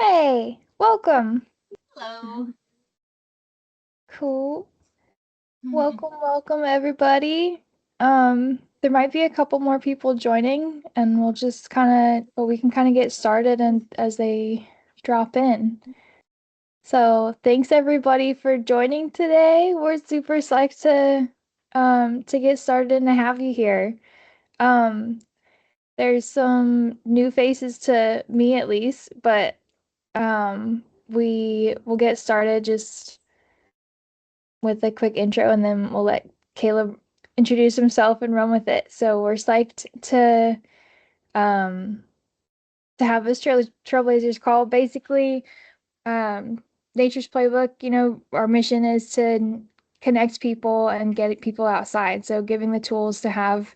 Hey, welcome. Hello. Cool. Welcome everybody. There might be a couple more people joining and we can kind of get started and as they drop in. So, thanks everybody for joining today. We're super psyched to get started and to have you here. Um, there's some new faces to me at least, but we will get started just with a quick intro and then we'll let Caleb introduce himself and run with it. So we're psyched um to have this Trailblazers call. Basically, Nature's Playbook, our mission is to connect people and get people outside. So giving the tools to have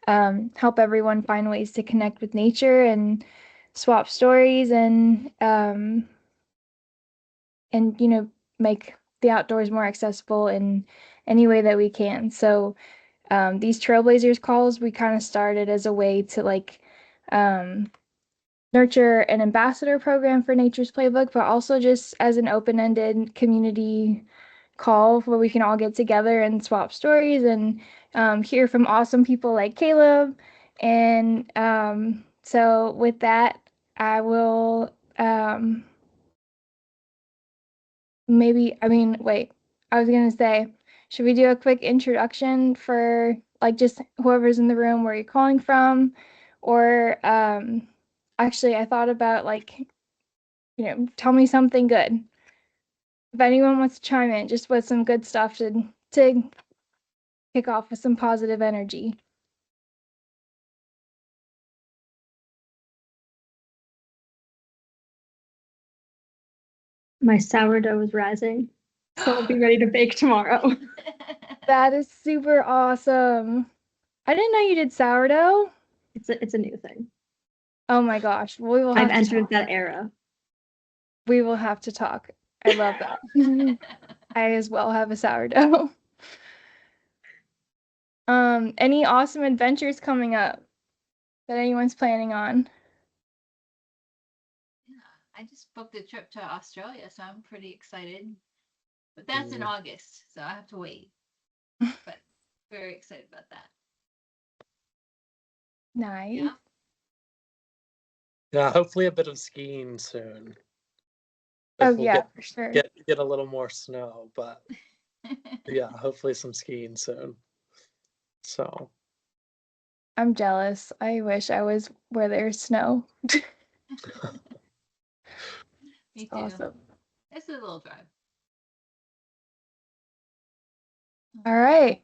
help everyone find ways to connect with nature and swap stories and make the outdoors more accessible in any way that we can. So these Trailblazers calls we kind of started as a way to um, nurture an ambassador program for Nature's Playbook, but also just as an open-ended community call where we can all get together and swap stories and hear from awesome people like Caleb. And so with that, I will wait, I was gonna say, should we do a quick introduction for like just whoever's in the room, where you're calling from? Or actually I thought about tell me something good. If anyone wants to chime in, just with some good stuff to kick off with some positive energy. My sourdough is rising, so I'll be ready to bake tomorrow. That is super awesome. I didn't know you did sourdough. It's a new thing. Oh my gosh. I've entered that era. We will have to talk. I love that. I as well have a sourdough. Any awesome adventures coming up that anyone's planning on? Yeah, I just booked a trip to Australia, so I'm pretty excited. But that's in August, so I have to wait. But very excited about that. Nice. Yeah. Yeah, hopefully a bit of skiing soon. Oh yeah, for sure. Get a little more snow, but yeah, hopefully some skiing soon. So I'm jealous. I wish I was where there's snow. Me too. Awesome. It's a little drive. All right.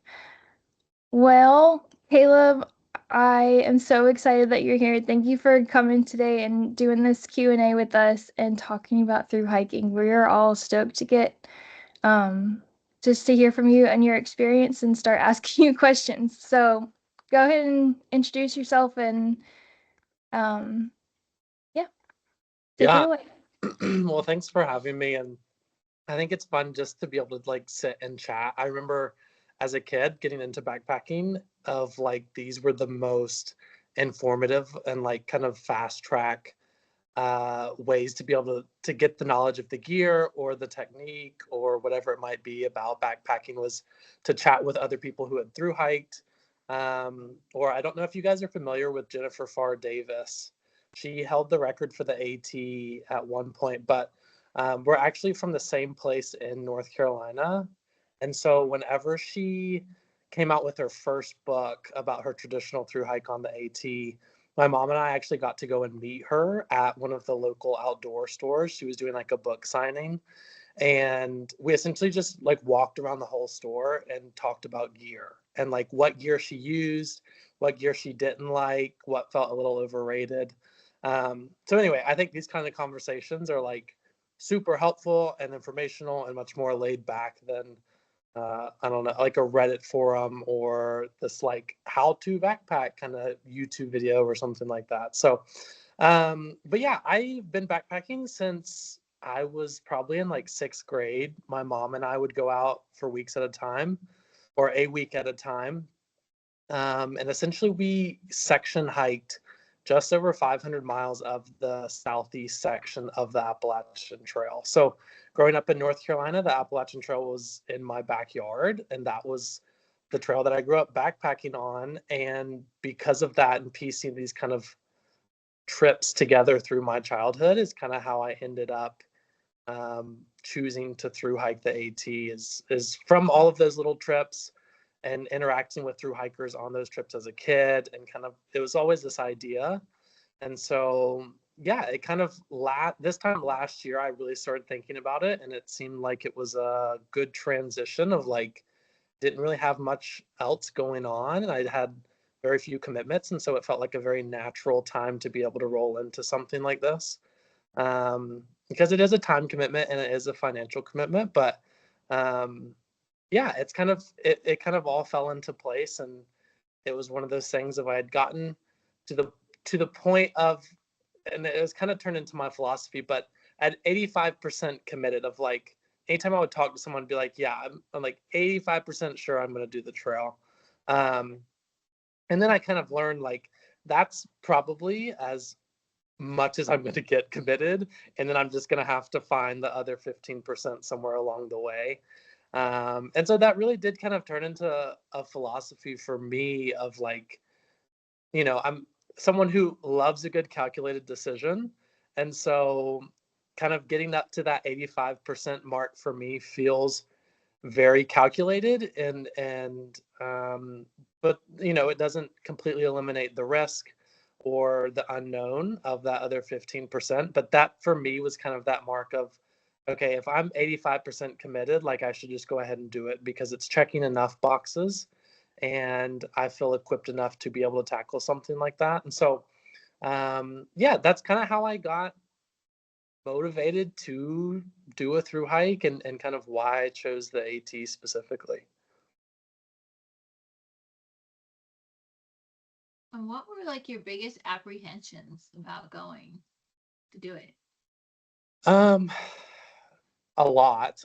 Well, Caleb, I am so excited that you're here. Thank you for coming today and doing this Q&A with us and talking about Thru-Hiking. We're all stoked to get just to hear from you and your experience and start asking you questions. So go ahead and introduce yourself and yeah, take it away. Well, thanks for having me, and I think it's fun just to be able to like sit and chat. I remember as a kid getting into backpacking of like these were the most informative and like kind of fast track ways to be able to get the knowledge of the gear or the technique or whatever it might be about backpacking was to chat with other people who had through hiked. Or I don't know if you guys are familiar with Jennifer Farr Davis. She held the record for the AT at one point, but we're actually from the same place in North Carolina. And so whenever she came out with her first book about her traditional through hike on the AT, my mom and I actually got to go and meet her at one of the local outdoor stores. She was doing like a book signing. And we essentially just like walked around the whole store and talked about gear and like what gear she used, what gear she didn't like, what felt a little overrated. So anyway, I think these kind of conversations are like super helpful and informational and much more laid back than I don't know, like a Reddit forum or this like how to backpack kind of YouTube video or something like that. So, but yeah, I've been backpacking since I was probably in like sixth grade. My mom and I would go out for weeks at a time or a week at a time. And essentially we section hiked just over 500 miles of the southeast section of the Appalachian Trail. So growing up in North Carolina, the Appalachian Trail was in my backyard, and that was the trail that I grew up backpacking on. And because of that, and piecing these kind of trips together through my childhood is kind of how I ended up choosing to through hike the AT, is from all of those little trips and interacting with through hikers on those trips as a kid, and kind of it was always this idea. And so yeah, it kind of this time last year I really started thinking about it, and it seemed like it was a good transition of like, didn't really have much else going on, and I had very few commitments, and so it felt like a very natural time to be able to roll into something like this, because it is a time commitment and it is a financial commitment. But yeah, it's kind of it kind of all fell into place, and it was one of those things. If I had gotten to the point of, and it was kind of turned into my philosophy, but at 85% committed, of like, anytime I would talk to someone, be like, yeah, I'm like 85% sure I'm going to do the trail. And then I kind of learned like, that's probably as much as I'm going to get committed. And then I'm just going to have to find the other 15% somewhere along the way. And so that really did kind of turn into a philosophy for me of like, I'm someone who loves a good calculated decision. And so kind of getting up to that 85% mark for me feels very calculated, but it doesn't completely eliminate the risk or the unknown of that other 15%. But that for me was kind of that mark of, okay, if I'm 85% committed, like, I should just go ahead and do it because it's checking enough boxes and I feel equipped enough to be able to tackle something like that. And so, yeah, that's kind of how I got motivated to do a through hike, and kind of why I chose the AT specifically. And what were like your biggest apprehensions about going to do it? A lot.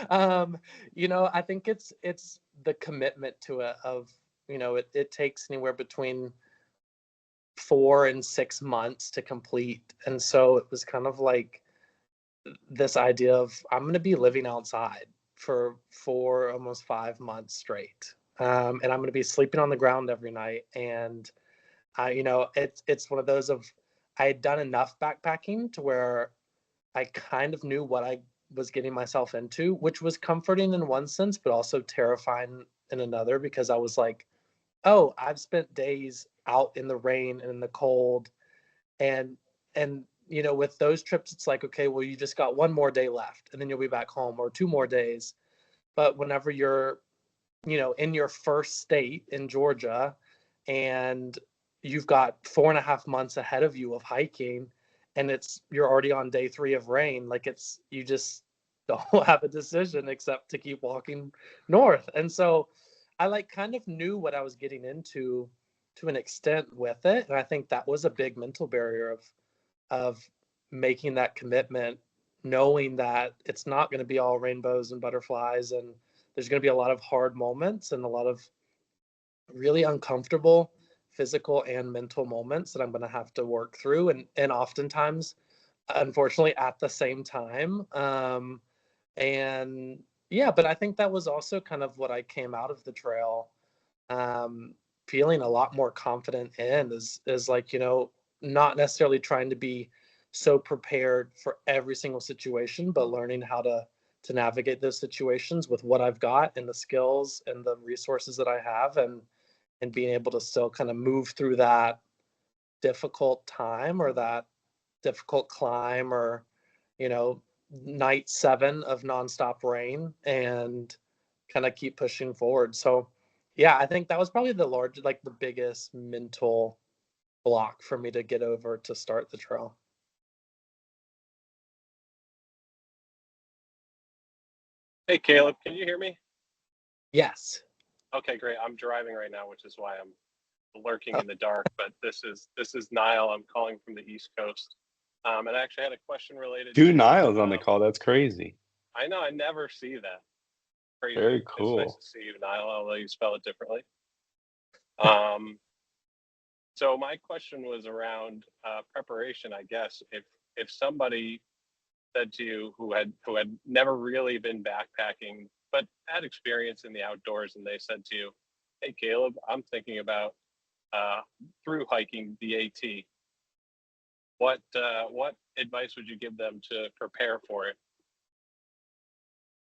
I think it's the commitment to it of, it takes anywhere between 4 and 6 months to complete. And so it was kind of like this idea of, I'm going to be living outside for 4, almost 5 months straight. And I'm going to be sleeping on the ground every night. And it's one of those of, I had done enough backpacking to where I kind of knew what I was getting myself into, which was comforting in one sense, but also terrifying in another, because I was like, oh, I've spent days out in the rain and in the cold, and with those trips, it's like, okay, well, you just got one more day left, and then you'll be back home, or 2 more days. But whenever you're, in your first state in Georgia, and you've got 4.5 months ahead of you of hiking, and you're already on day 3 of rain, like, you just don't have a decision except to keep walking north. And so I like kind of knew what I was getting into to an extent with it. And I think that was a big mental barrier of making that commitment, knowing that it's not going to be all rainbows and butterflies, and there's going to be a lot of hard moments and a lot of really uncomfortable physical and mental moments that I'm going to have to work through, and oftentimes, unfortunately, at the same time. And yeah, but I think that was also kind of what I came out of the trail um, feeling a lot more confident in, is like, not necessarily trying to be so prepared for every single situation, but learning how to navigate those situations with what I've got and the skills and the resources that I have, and being able to still kind of move through that difficult time, or that difficult climb, or you know night 7 of nonstop rain, and kind of keep pushing forward. So yeah, I think that was probably the biggest mental block for me to get over to start the trail. Hey, Caleb, can you hear me? Yes. Okay, great. I'm driving right now, which is why I'm lurking Oh, in the dark. But this is Niall. I'm calling from the East Coast, and I actually had a question related Two to. Niles on the call. That's crazy. I know I never see that. Crazy. Very It's nice cool. to see you, Niall. Although you spell it differently. Um, So my question was around preparation, I guess. If somebody said to you who had never really been backpacking but had experience in the outdoors, and they said to you, "Hey, Caleb, I'm thinking about through hiking the AT." What advice would you give them to prepare for it?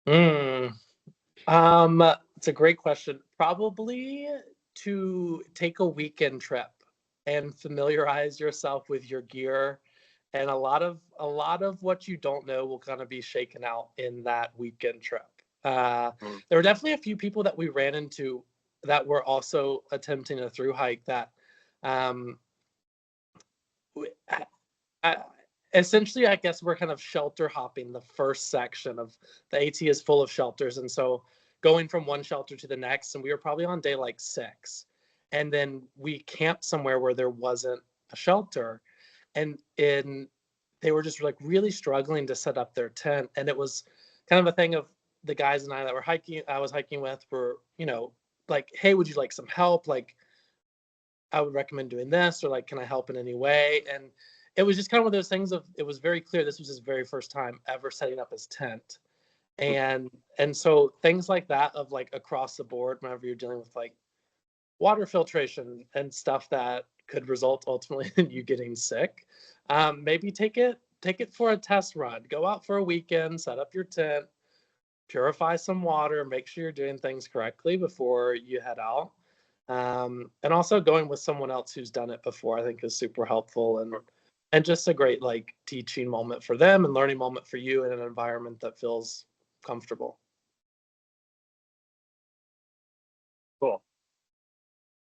Mm. It's a great question. Probably to take a weekend trip and familiarize yourself with your gear. And a lot of what you don't know will kind of be shaken out in that weekend trip. Mm. There were definitely a few people that we ran into that were also attempting a through hike that um, w- I, essentially, I guess we're kind of shelter hopping the first section of the AT is full of shelters. And so going from one shelter to the next, and we were probably on day like 6. And then we camped somewhere where there wasn't a shelter. And they were just like really struggling to set up their tent. And it was kind of a thing of the guys and I that were hiking, I was hiking with were, like, hey, would you like some help? Like, I would recommend doing this, or like, can I help in any way? And it was just kind of one of those things of, it was very clear this was his very first time ever setting up his tent. And so things like that of like across the board, whenever you're dealing with like water filtration and stuff that could result ultimately in you getting sick, maybe take it for a test run. Go out for a weekend, set up your tent, purify some water, make sure you're doing things correctly before you head out. And also going with someone else who's done it before, I think is super helpful, and just a great like teaching moment for them and learning moment for you in an environment that feels comfortable. Cool.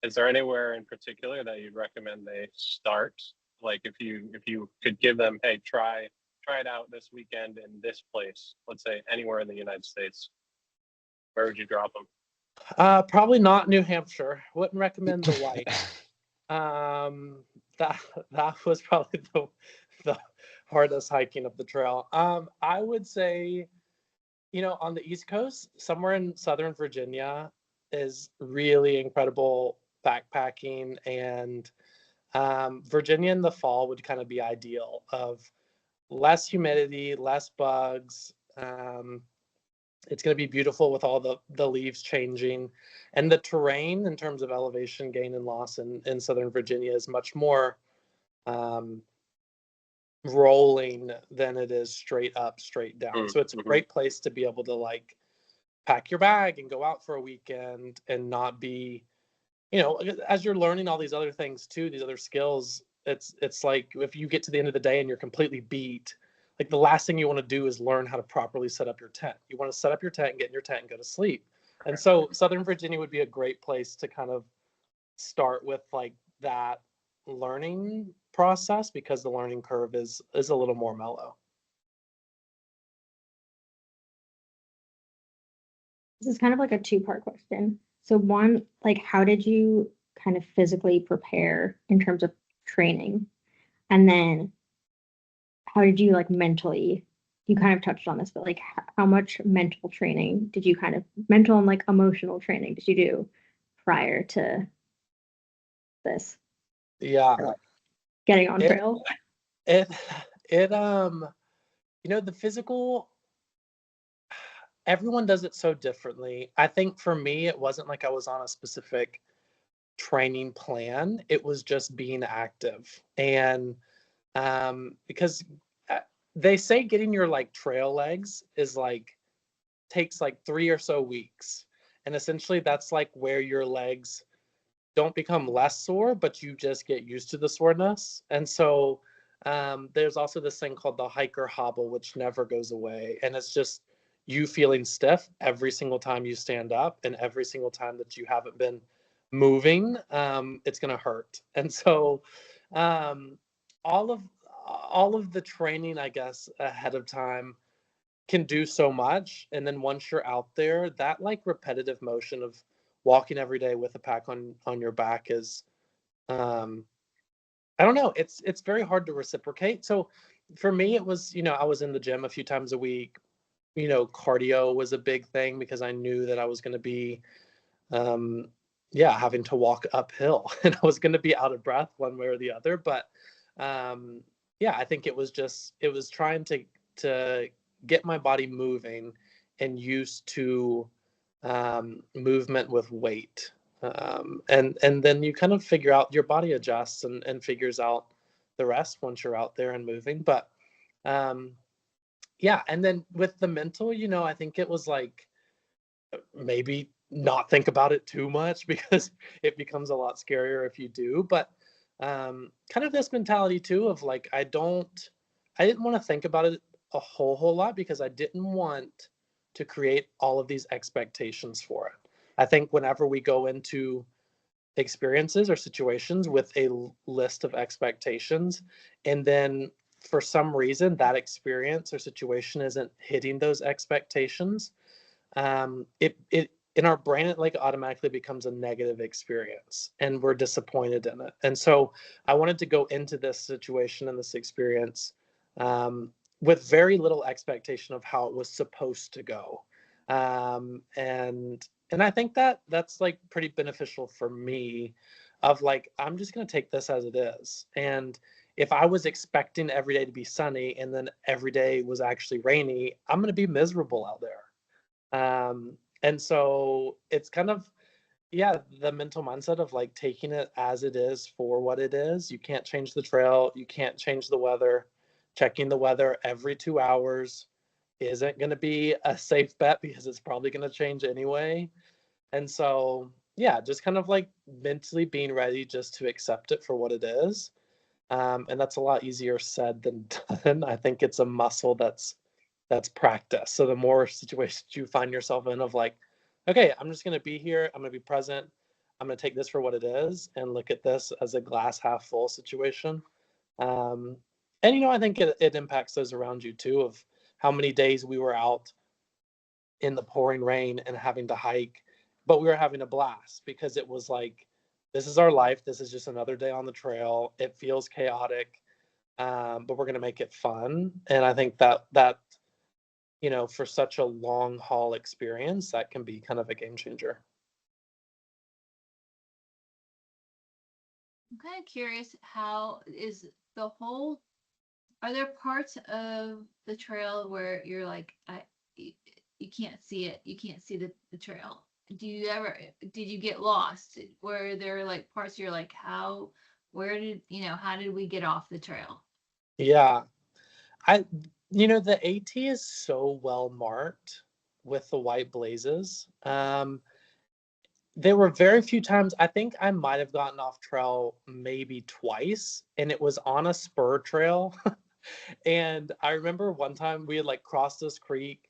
Is there anywhere in particular that you'd recommend they start? Like if you could give them, hey, try it out this weekend in this place, let's say anywhere in the United States, where would you drop them? Probably not New Hampshire. Wouldn't recommend the white. Um, that was probably the hardest hiking of the trail. I would say, on the East Coast, somewhere in Southern Virginia is really incredible backpacking, and Virginia in the fall would kind of be ideal of less humidity, less bugs. It's going to be beautiful with all the leaves changing, and the terrain in terms of elevation gain and loss in Southern Virginia is much more um, rolling than it is straight up, straight down. So it's a Mm-hmm. great place to be able to like pack your bag and go out for a weekend and not be, as you're learning all these other things too, these other skills, it's like if you get to the end of the day and you're completely beat, like the last thing you want to do is learn how to properly set up your tent. You want to set up your tent, get in your tent, and go to sleep. And so Southern Virginia would be a great place to kind of start with like that learning process, because the learning curve is a little more mellow. This is kind of like a two-part question. So one, like, how did you kind of physically prepare in terms of training? And then how did you like mentally, you kind of touched on this, but like how much mental training did you mental and like emotional training did you do prior to this, Yeah. or like getting on It trail? it it the physical, everyone does it so differently. I think for me, it wasn't like I was on a specific training plan. It was just being active. And because uh, they say getting your like trail legs is like takes like 3 or so weeks. And essentially that's like where your legs don't become less sore, but you just get used to the soreness. And so there's also this thing called the hiker hobble, which never goes away. And it's just you feeling stiff every single time you stand up, and every single time that you haven't been moving, it's going to hurt. And so um, all of all of the training, I guess, ahead of time can do so much. And then once you're out there, that like repetitive motion of walking every day with a pack on your back is um I don't know, it's very hard to reciprocate. So for me it was, I was in the gym a few times a week. Cardio was a big thing because I knew that I was going to be um yeah, having to walk uphill, and I was going to be out of breath one way or the other. But yeah, I think it was trying to get my body moving and used to movement with weight. And then you kind of figure out, your body adjusts and figures out the rest once you're out there and moving. But um, yeah, and then with the mental, I think it was like, maybe not think about it too much because it becomes a lot scarier if you do. But kind of this mentality too of like, I didn't want to think about it a whole lot because I didn't want to create all of these expectations for it. I think whenever we go into experiences or situations with a list of expectations, and then for some reason that experience or situation isn't hitting those expectations, it in our brain, it like automatically becomes a negative experience and we're disappointed in it. And so I wanted to go into this situation and this experience with very little expectation of how it was supposed to go. And I think that that's like pretty beneficial for me, of like, I'm just going to take this as it is. And if I was expecting every day to be sunny and then every day was actually rainy, I'm going to be miserable out there. And so it's kind of, yeah, the mental mindset of like taking it as it is for what it is. You can't change the trail, you can't change the weather. Checking the weather every 2 hours isn't going to be a safe bet because it's probably going to change anyway. And so, yeah, just kind of like mentally being ready just to accept it for what it is. And that's a lot easier said than done. I think it's a muscle that's practice. So the more situations you find yourself in of like, okay, I'm just going to be here, I'm going to be present, I'm going to take this for what it is and look at this as a glass half full situation. Um, and I think it impacts those around you too, of how many days we were out in the pouring rain and having to hike, but we were having a blast because it was like, this is our life, this is just another day on the trail, it feels chaotic, but we're going to make it fun. And I think that for such a long haul experience, that can be kind of a game changer. I'm kind of curious, how is the whole, are there parts of the trail where you're like, you can't see it, you can't see the trail? Did you get lost? Were there like parts you're like, how did we get off the trail? Yeah. The AT is so well marked with the white blazes. There were very few times, I think I might have gotten off trail maybe twice, and it was on a spur trail. And I remember one time we had like crossed this creek,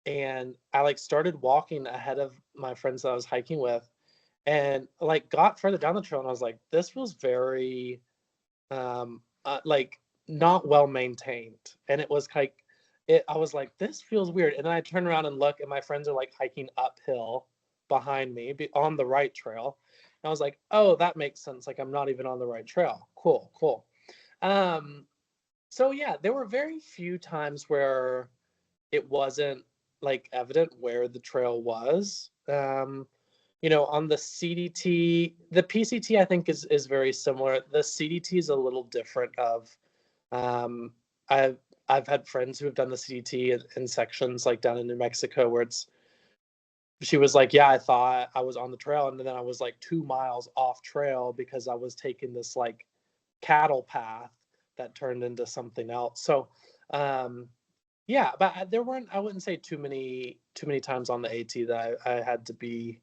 and I like started walking ahead of my friends that I was hiking with, and like got further down the trail, and I was like, this was very like not well maintained. And it was like, I was like, this feels weird. And then I turn around and look, and my friends are like hiking uphill behind me, on the right trail. And I was like, oh, that makes sense. Like, I'm not even on the right trail. Cool. Um, so yeah, there were very few times where it wasn't like evident where the trail was. On the CDT, the PCT I think is very similar. The CDT is a little different. Um, I've I've had friends who have done the CDT in sections like down in New Mexico where she was like, yeah, I thought I was on the trail, and then I was like 2 miles off trail because I was taking this like cattle path that turned into something else. So yeah, but there weren't, I wouldn't say too many times on the AT that I had to be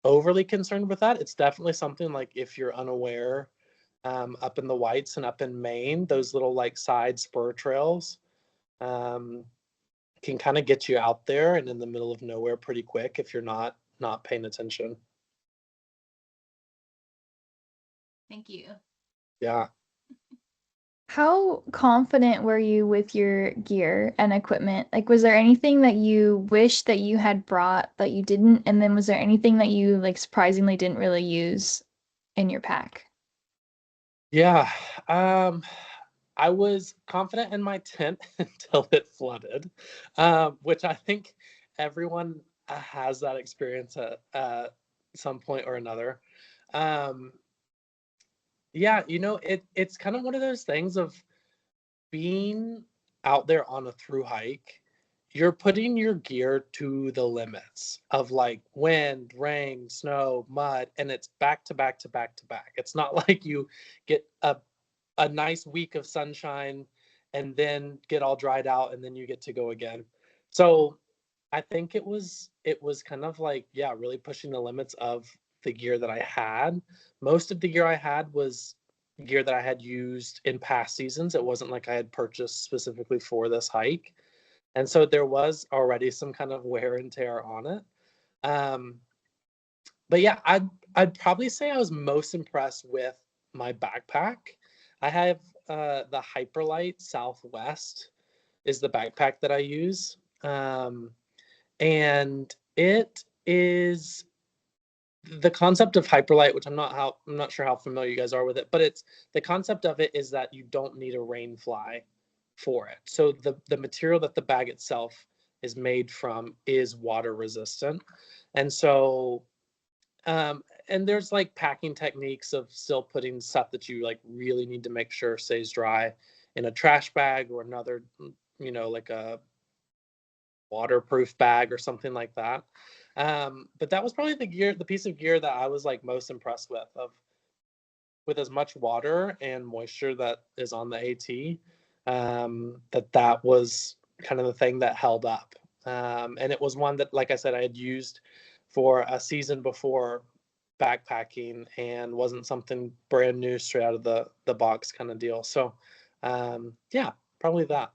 overly concerned with that. It's definitely something like, if you're unaware, up in the Whites and up in Maine, those little like side spur trails um, can kind of get you out there and in the middle of nowhere pretty quick if you're not paying attention. Thank you. Yeah. How confident were you with your gear and equipment? Like, was there anything that you wish that you had brought that you didn't? And then was there anything that you like surprisingly didn't really use in your pack? Yeah. I was confident in my tent until it flooded, which I think everyone has that experience some point or another. Um, yeah, it's kind of one of those things of being out there on a through hike. You're putting your gear to the limits of like wind, rain, snow, mud, and it's back to back to back to back. It's not like you get a nice week of sunshine and then get all dried out and then you get to go again. So I think it was kind of like, yeah, really pushing the limits of the gear that I had. Most of the gear I had was gear that I had used in past seasons. It wasn't like I had purchased specifically for this hike. And so there was already some kind of wear and tear on it. Um, but yeah, I'd probably say I was most impressed with my backpack. I have the Hyperlight Southwest is the backpack that I use. And it is the concept of hyperlight, which I'm not sure how familiar you guys are with it, but it's the concept of it is that you don't need a rain fly for it. So the material that the bag itself is made from is water resistant. And so and there's like packing techniques of still putting stuff that you like really need to make sure stays dry in a trash bag or another, like a waterproof bag or something like that. But that was probably the piece of gear that I was like most impressed with as much water and moisture that is on the AT. That was kind of the thing that held up. And it was one that, like I said, I had used for a season before backpacking and wasn't something brand new straight out of the box kind of deal. So yeah, probably that.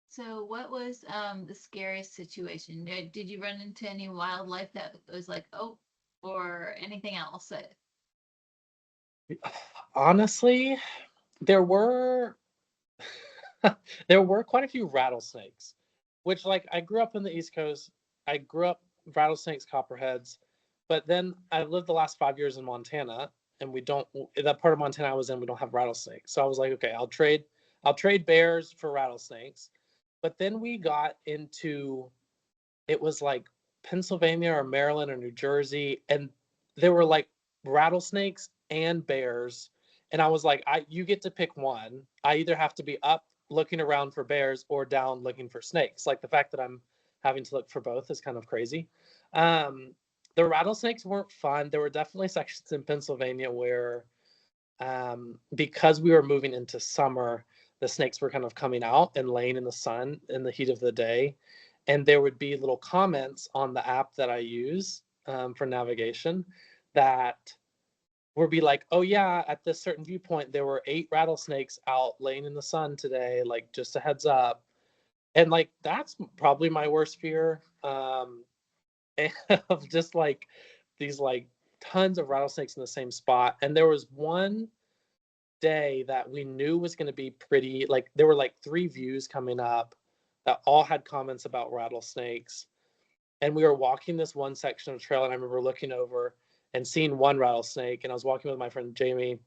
So what was the scariest situation? Did you run into any wildlife that was like, oh, or anything else that Honestly, there were there were quite a few rattlesnakes, which like I grew up in the East Coast. I grew up rattlesnakes, copperheads, but then I lived the last 5 years in Montana, and we don't that part of Montana I was in, we don't have rattlesnakes. So I was like, okay, I'll trade bears for rattlesnakes. But then we got into it was like Pennsylvania or Maryland or New Jersey, and there were like rattlesnakes and bears. And I was like, you get to pick one. I either have to be up looking around for bears or down looking for snakes. Like the fact that I'm having to look for both is kind of crazy. Um, the rattlesnakes weren't fun. There were definitely sections in Pennsylvania where, because we were moving into summer, the snakes were kind of coming out and laying in the sun in the heat of the day. And there would be little comments on the app that I use for navigation that would be like, oh, yeah, at this certain viewpoint, there were 8 rattlesnakes out laying in the sun today, like just a heads up. And like, that's probably my worst fear of just like these like tons of rattlesnakes in the same spot. And there was one day that we knew was going to be pretty like there were like 3 views coming up that all had comments about rattlesnakes, and we were walking this one section of trail, and I remember looking over and seeing one rattlesnake, and I was walking with my friend Jamie.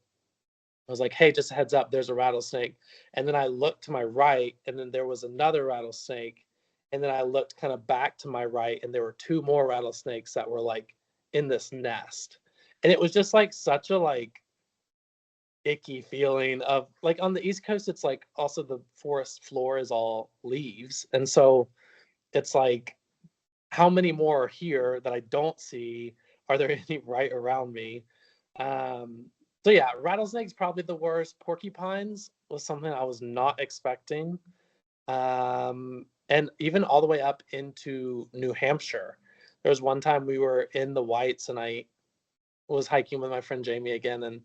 I was like, hey, just a heads up, there's a rattlesnake. And then I looked to my right, and then there was another rattlesnake. And then I looked kind of back to my right, and there were 2 more rattlesnakes that were like in this nest. And it was just like such a like icky feeling of like on the East Coast, it's like also the forest floor is all leaves. And so it's like, how many more are here that I don't see? Are there any right around me? Um, so yeah, rattlesnakes probably the worst. Porcupines was something I was not expecting. And even all the way up into New Hampshire. There was one time we were in the Whites and I was hiking with my friend Jamie again, and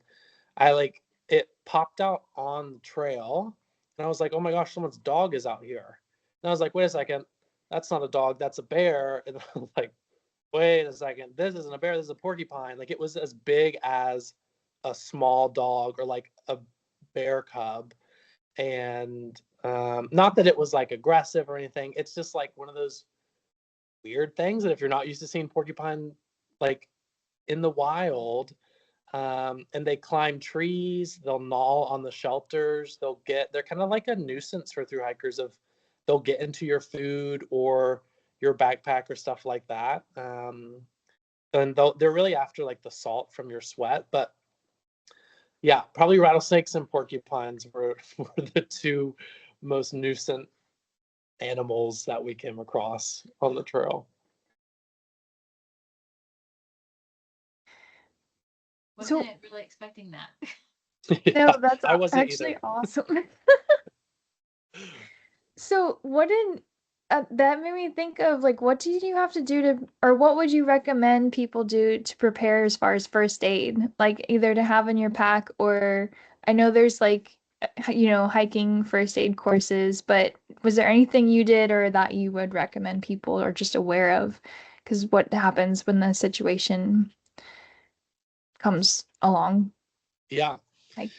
I like it popped out on the trail, and I was like, "Oh my gosh, someone's dog is out here." And I was like, "Wait a second, that's not a dog, that's a bear." And I'm like, "Wait a second, this isn't a bear, this is a porcupine." Like it was as big as a small dog or like a bear cub, and not that it was like aggressive or anything. It's just like one of those weird things that if you're not used to seeing porcupine like in the wild, and they climb trees, they'll gnaw on the shelters, they're kind of like a nuisance for through hikers of they'll get into your food or your backpack or stuff like that. And they're really after like the salt from your sweat. But yeah, probably rattlesnakes and porcupines were the two most nuisance animals that we came across on the trail. Wasn't So really expecting that. no, Yeah, that's I wasn't actually either. awesome. So what did that made me think of like what did you have to do to or what would you recommend people do to prepare as far as first aid? Like either to have in your pack or I know there's like hiking first aid courses, but was there anything you did or that you would recommend people are just aware of? Because what happens when the situation comes along? Yeah. Like,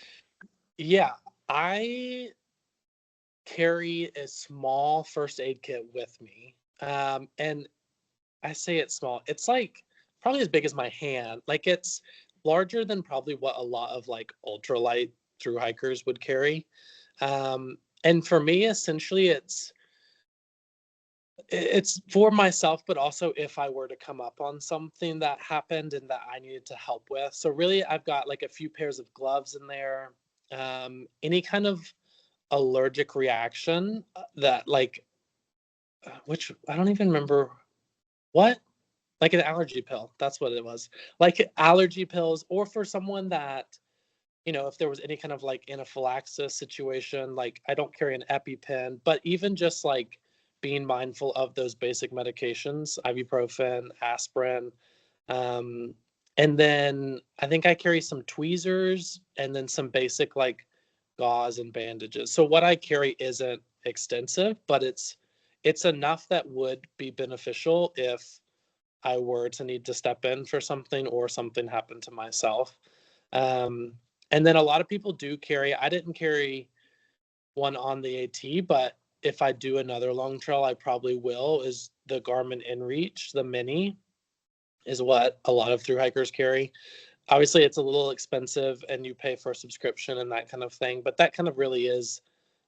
Yeah. I carry a small first aid kit with me. And I say it's small. It's like probably as big as my hand. Like it's larger than probably what a lot of like ultralight through hikers would carry. And for me, essentially, it's for myself, but also if I were to come up on something that happened and that I needed to help with. So really, I've got like a few pairs of gloves in there. Any kind of allergic reaction that like which I don't even remember what like an allergy pill. That's what it was. Like allergy pills, or for someone that, if there was any kind of like anaphylaxis situation, like I don't carry an EpiPen, but even just like being mindful of those basic medications, ibuprofen, aspirin. Um, and then I think I carry some tweezers and then some basic like gauze and bandages. So what I carry isn't extensive, but it's enough that would be beneficial if I were to need to step in for something or something happened to myself. Um, and then a lot of people do carry, I didn't carry one on the AT, but if I do another long trail, I probably will, is the Garmin InReach, the mini is what a lot of thru hikers carry. Obviously, it's a little expensive and you pay for a subscription and that kind of thing, but that kind of really is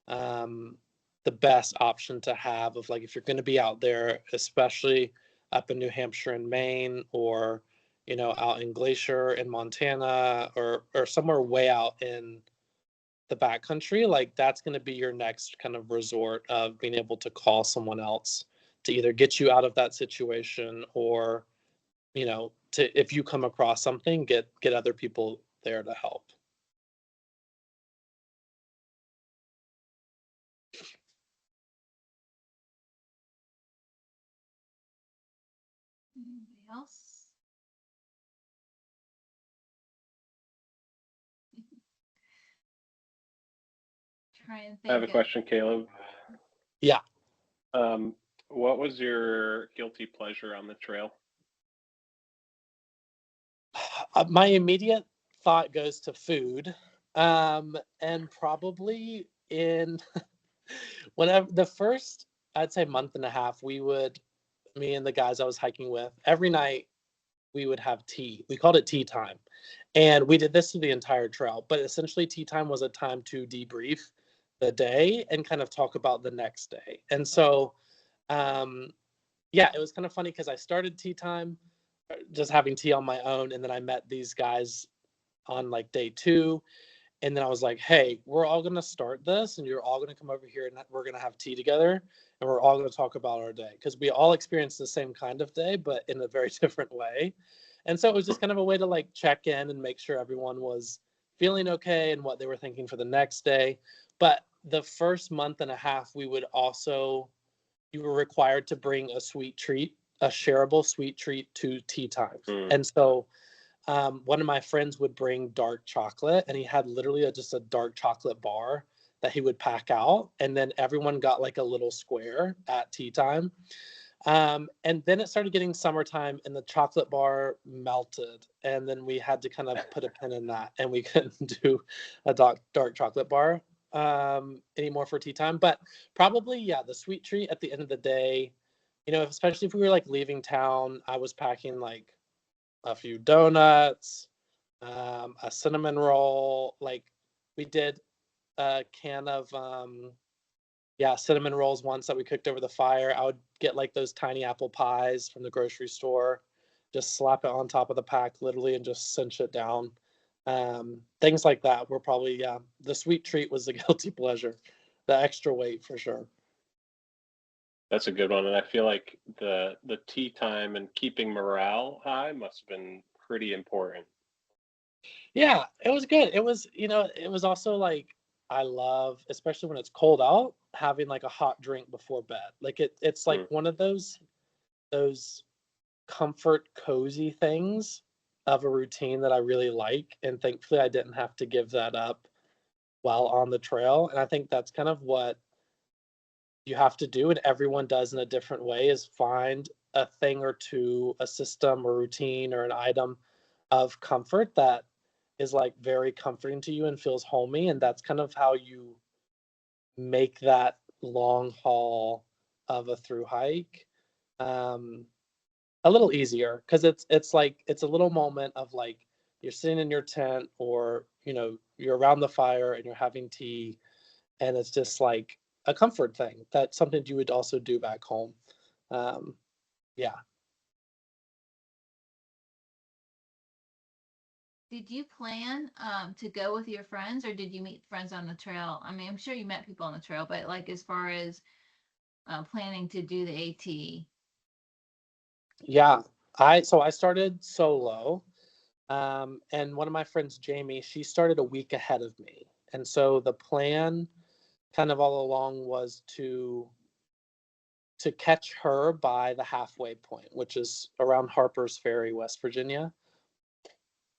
um, the best option to have of like if you're going to be out there, especially up in New Hampshire and Maine, or out in Glacier in Montana, or somewhere way out in the backcountry, like that's going to be your next kind of resort of being able to call someone else to either get you out of that situation or to if you come across something, get other people there to help. Anybody else? Try and I have a think of. question, Caleb. Yeah. What was your guilty pleasure on the trail? My immediate thought goes to food, and probably in whenever the first, I'd say month and a half, me and the guys I was hiking with, every night we would have tea. We called it tea time, and we did this through the entire trail. But essentially, tea time was a time to debrief the day and kind of talk about the next day. And so, um, yeah, it was kind of funny because I started tea time just having tea on my own, and then I met these guys on like day 2, and then I was like, hey, we're all gonna start this and you're all gonna come over here and we're gonna have tea together and we're all gonna talk about our day, because we all experienced the same kind of day but in a very different way. And so it was just kind of a way to like check in and make sure everyone was feeling okay and what they were thinking for the next day. But the first month and a half, you were required to bring a sweet treat, a shareable sweet treat to tea time. Hmm. And so one of my friends would bring dark chocolate, and he had literally just a dark chocolate bar that he would pack out. And then everyone got like a little square at tea time. And then it started getting summertime and the chocolate bar melted. And then we had to kind of put a pin in that, and we couldn't do a dark chocolate bar anymore for tea time. But probably, yeah, the sweet treat at the end of the day, especially if we were like leaving town, I was packing like a few donuts, a cinnamon roll. Like we did a can of Yeah, cinnamon rolls once that we cooked over the fire. I would get like those tiny apple pies from the grocery store, just slap it on top of the pack literally and just cinch it down. Things like that were probably, yeah, the sweet treat was the guilty pleasure, the extra weight for sure. That's a good one, and I feel like the tea time and keeping morale high must have been pretty important. Yeah, it was good. It was, it was also like I love, especially when it's cold out, having like a hot drink before bed. Like it's like Mm. one of those comfort cozy things of a routine that I really like. And thankfully I didn't have to give that up while on the trail. And I think that's kind of what you have to do and everyone does in a different way is find a thing or two, a system or routine or an item of comfort that is like very comforting to you and feels homey. And that's kind of how you make that long haul of a through hike um, a little easier because it's like it's a little moment of like you're sitting in your tent or you're around the fire and you're having tea and it's just like a comfort thing that's something you would also do back home. um, yeah. Did you plan to go with your friends, or did you meet friends on the trail? I mean, I'm sure you met people on the trail, but like as far as planning to do the AT. Yeah, I started solo. And one of my friends, Jamie, she started a week ahead of me. And so the plan kind of all along was to catch her by the halfway point, which is around Harper's Ferry, West Virginia.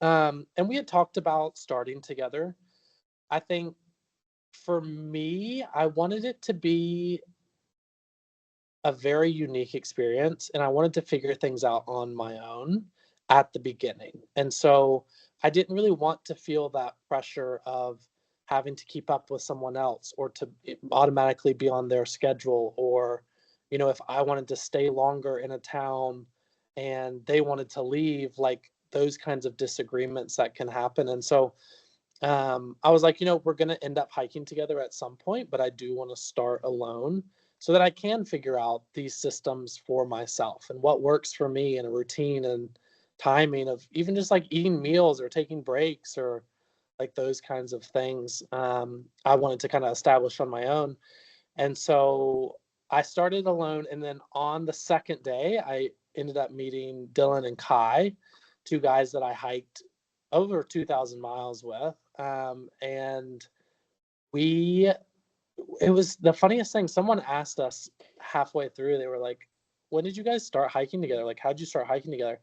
And we had talked about starting together. I think for me, I wanted it to be a very unique experience and I wanted to figure things out on my own at the beginning. And so I didn't really want to feel that pressure of having to keep up with someone else or to automatically be on their schedule or if I wanted to stay longer in a town and they wanted to leave like those kinds of disagreements that can happen. And so I was like, we're going to end up hiking together at some point, but I do want to start alone so that I can figure out these systems for myself and what works for me and a routine and timing of even just like eating meals or taking breaks or like those kinds of things. I wanted to kind of establish on my own. And so I started alone. And then on the second day, I ended up meeting Dylan and Kai, two guys that I hiked over 2,000 miles with. And we, it was the funniest thing. Someone asked us halfway through, they were like, when did you guys start hiking together? Like, how'd you start hiking together?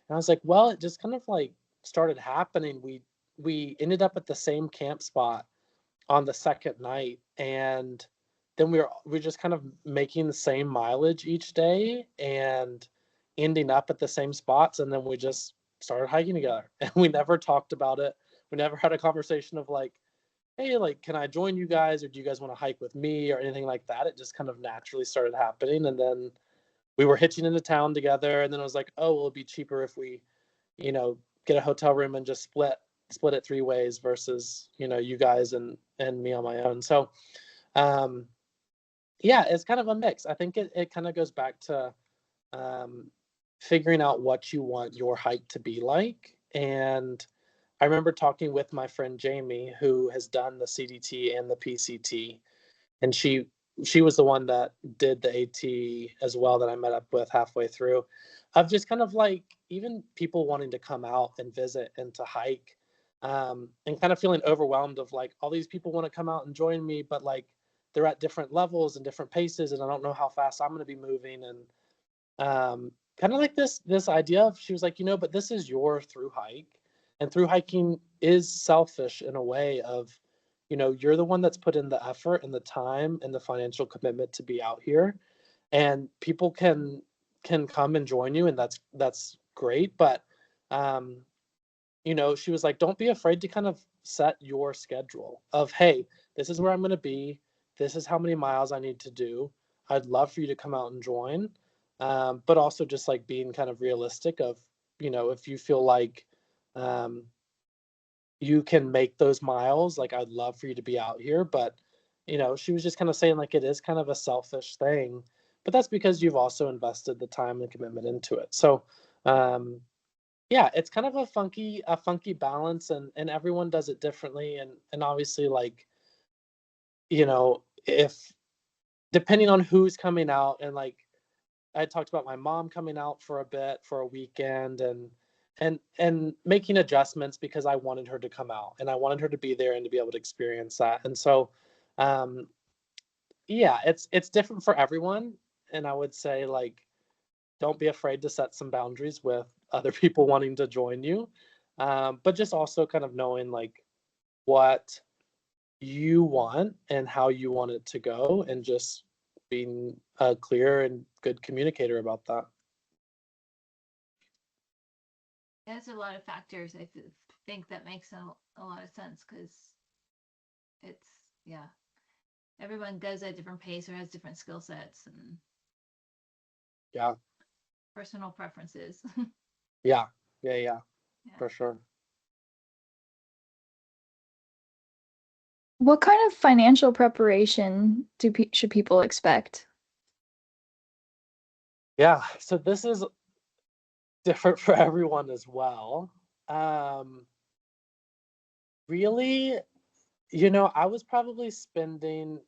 And I was like, well, it just kind of like started happening. We ended up at the same camp spot on the second night and then we were just kind of making the same mileage each day and ending up at the same spots and then we just started hiking together and we never talked about it. We never had a conversation of like, hey, like can I join you guys or do you guys want to hike with me or anything like that. It just kind of naturally started happening and then we were hitching into town together and then it was like, oh, well, it'd be cheaper if we you know, get a hotel room and just split it three ways versus, you guys and me on my own. So, um, yeah, it's kind of a mix. I think it kind of goes back to um, figuring out what you want your hike to be like. And I remember talking with my friend Jamie, who has done the CDT and the PCT, and she was the one that did the AT as well that I met up with halfway through. Of just kind of like even people wanting to come out and visit and to hike, and kind of feeling overwhelmed of like all these people want to come out and join me, but like they're at different levels and different paces, and I don't know how fast I'm going to be moving. And kind of like this idea of she was like, but this is your through hike, and through hiking is selfish in a way of, you're the one that's put in the effort and the time and the financial commitment to be out here, and people can come and join you, and that's great. But um, she was like, don't be afraid to kind of set your schedule of, hey, this is where I'm going to be. This is how many miles I need to do. I'd love for you to come out and join. But also just like being kind of realistic of, if you feel like um, you can make those miles, like I'd love for you to be out here, but she was just kind of saying like it is kind of a selfish thing, but that's because you've also invested the time and commitment into it. So, um, yeah, it's kind of a funky balance, and everyone does it differently, and obviously like, if depending on who's coming out, and like I talked about my mom coming out for a bit for a weekend, and making adjustments because I wanted her to come out and I wanted her to be there and to be able to experience that. And so, um, yeah, it's different for everyone. And I would say like, don't be afraid to set some boundaries with other people wanting to join you, but just also kind of knowing like what you want and how you want it to go, and just being a clear and good communicator about that. There's a lot of factors. Think that makes a lot of sense because it's, yeah, everyone does at a different pace or has different skill sets and Yeah, personal preferences. yeah, yeah, yeah, Yeah. for sure. What kind of financial preparation should people expect? Yeah, so this is different for everyone as well. Um, really, I was probably spending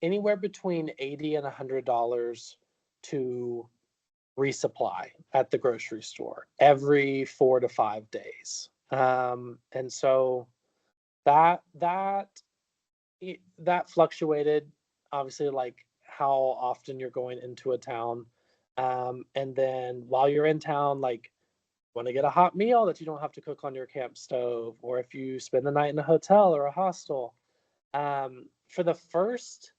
anywhere between 80 and $100 to resupply at the grocery store every 4 to 5 days. And so that that fluctuated, obviously, like how often you're going into a town. And then while you're in town, like, want to get a hot meal that you don't have to cook on your camp stove, or if you spend the night in a hotel or a hostel. For the first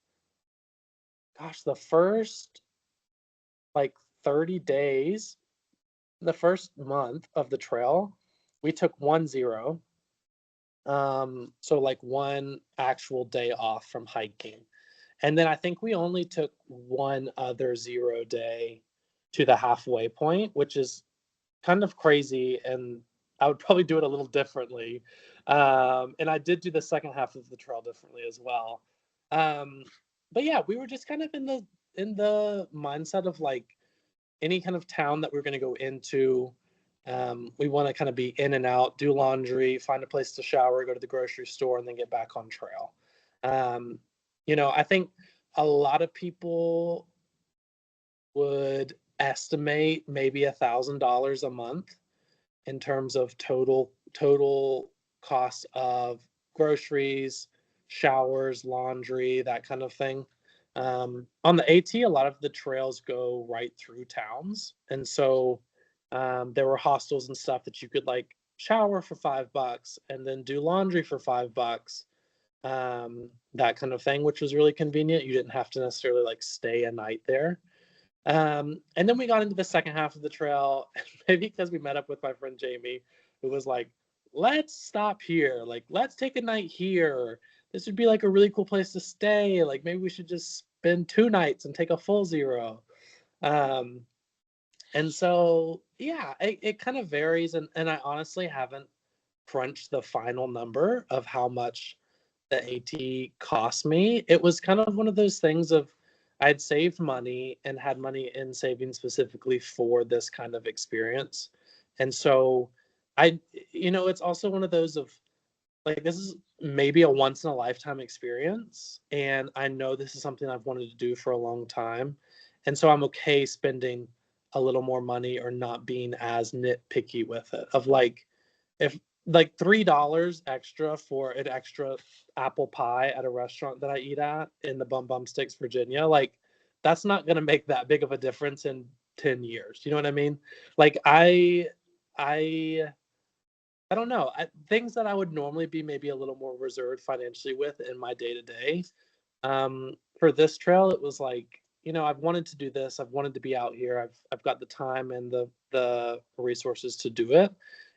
like 30 days, the first month of the trail, we took 1 0. So like one actual day off from hiking. And then I think we only took one other 0 day to the halfway point, which is kind of crazy. And I would probably do it a little differently. And I did do the second half of the trail differently as well. Um, but yeah, we were just kind of in the mindset of like any kind of town that we're going to go into. We want to kind of be in and out, do laundry, find a place to shower, go to the grocery store, and then get back on trail. Um, I think a lot of people would estimate maybe $1,000 a month in terms of total cost of groceries, showers, laundry, that kind of thing. On the AT, a lot of the trails go right through towns, and so there were hostels and stuff that you could like shower for $5 and then do laundry for $5. That kind of thing, which was really convenient. You didn't have to necessarily like stay a night there. And then we got into the second half of the trail, maybe because we met up with my friend Jamie, who was like, let's stop here. Like, let's take a night here. This would be like a really cool place to stay. Like, maybe we should just spend 2 nights and take a full 0. Um, and so, yeah, it kind of varies. And I honestly haven't crunched the final number of how much the AT cost me. It was kind of one of those things of I'd saved money and had money in savings specifically for this kind of experience. And so it's also one of those of like, this is maybe a once in a lifetime experience. And I know this is something I've wanted to do for a long time. And so I'm okay spending a little more money or not being as nitpicky with it. Of like, if like $3 extra for an extra apple pie at a restaurant that I eat at in the Bum Bum Sticks, Virginia, like that's not gonna make that big of a difference in 10 years. You know what I mean? Like I I don't know. Things that I would normally be maybe a little more reserved financially with in my day to day. For this trail, it was like, I've wanted to do this. I've wanted to be out here. I've got the time and the resources to do it,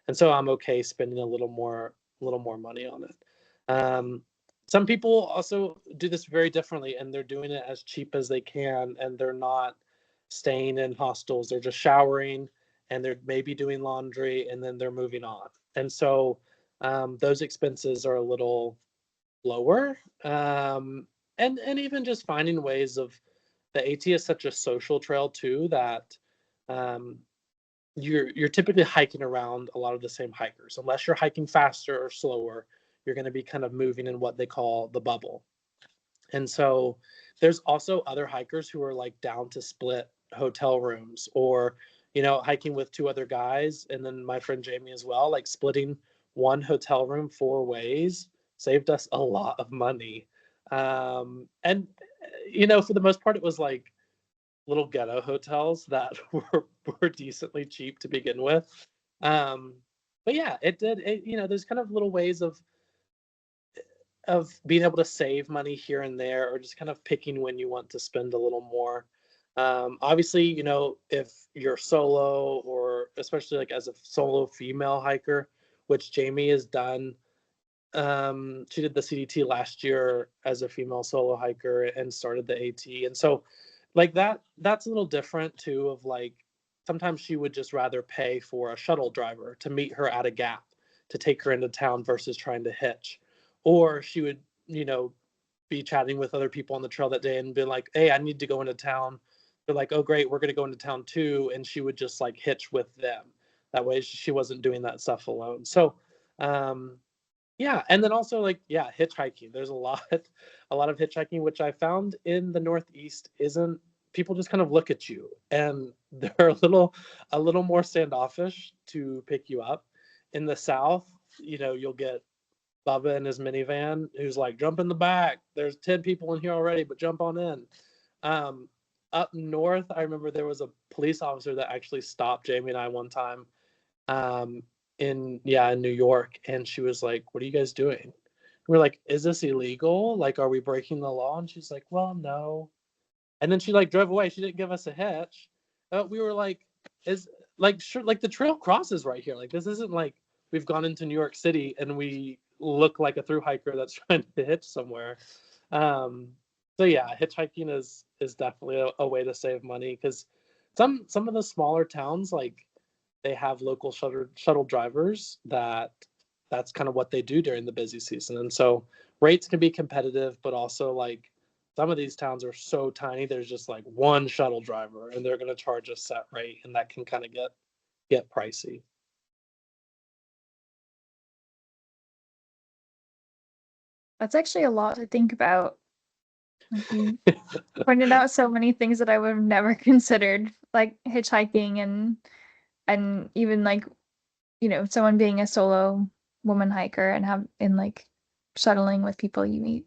and so I'm okay spending a little more money on it. Um, some people also do this very differently, and they're doing it as cheap as they can, and they're not staying in hostels. They're just showering, and they're maybe doing laundry, and then they're moving on. And so those expenses are a little lower. And even just finding ways of the AT is such a social trail too that um, you're typically hiking around a lot of the same hikers. Unless you're hiking faster or slower, you're going to be kind of moving in what they call the bubble. And so there's also other hikers who are like down to split hotel rooms or, hiking with two other guys. And then my friend Jamie as well, like splitting one hotel room 4 ways saved us a lot of money. And for the most part, it was like little ghetto hotels that were decently cheap to begin with. Um, but yeah, there's kind of little ways of being able to save money here and there, or just kind of picking when you want to spend a little more. Obviously, if you're solo, or especially like as a solo female hiker, which Jamie has done. She did the CDT last year as a female solo hiker and started the AT. And so like that's a little different too, of like sometimes she would just rather pay for a shuttle driver to meet her at a gap to take her into town versus trying to hitch. Or she would, be chatting with other people on the trail that day and be like, hey, I need to go into town. They're like, oh great, we're going to go into town too. And she would just like hitch with them. That way she wasn't doing that stuff alone. So um yeah, and then also like hitchhiking. There's a lot of hitchhiking, which I found in the Northeast isn't, people just kind of look at you and they're a little more standoffish to pick you up. In the South, you'll get Bubba in his minivan who's like, jump in the back. There's 10 people in here already, but jump on in. Um, Up north, I remember there was a police officer that actually stopped Jamie and I one time um, in New York, and she was like, "What are you guys doing?" We're like, "Is this illegal? Like, are we breaking the law?" And she's like, "Well, no." And then she like drove away. She didn't give us a hitch. We were like, "Is like sure like the trail crosses right here. Like this isn't like we've gone into New York City and we look like a through hiker that's trying to hitch somewhere." Um, so yeah, hitchhiking is definitely a way to save money because some of the smaller towns like they have local shuttle drivers that's kind of what they do during the busy season. And so rates can be competitive, but also like some of these towns are so tiny, there's just like one shuttle driver and they're going to charge a set rate, and that can kind of get pricey. That's actually a lot to think about. Like you pointed out so many things that I would have never considered, like hitchhiking and even like, someone being a solo woman hiker and like shuttling with people you meet.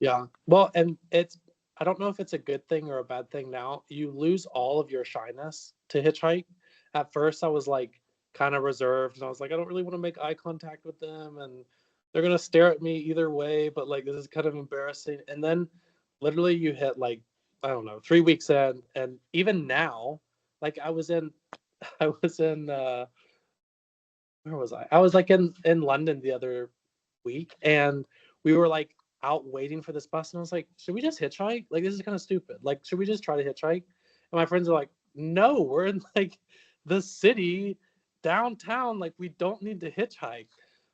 Yeah. Well, and I don't know if it's a good thing or a bad thing now. You lose all of your shyness to hitchhike. At first, I was like kind of reserved and I was like, I don't really want to make eye contact with them and they're going to stare at me either way, but like this is kind of embarrassing. And then literally you hit like, I don't know, 3 weeks in. And even now, like I was in, where was I? I was like in London the other week, and we were like out waiting for this bus, and I was like, should we just hitchhike? Like this is kind of stupid. Like should we just try to hitchhike? And my friends are like, no, we're in like the city downtown. Like we don't need to hitchhike.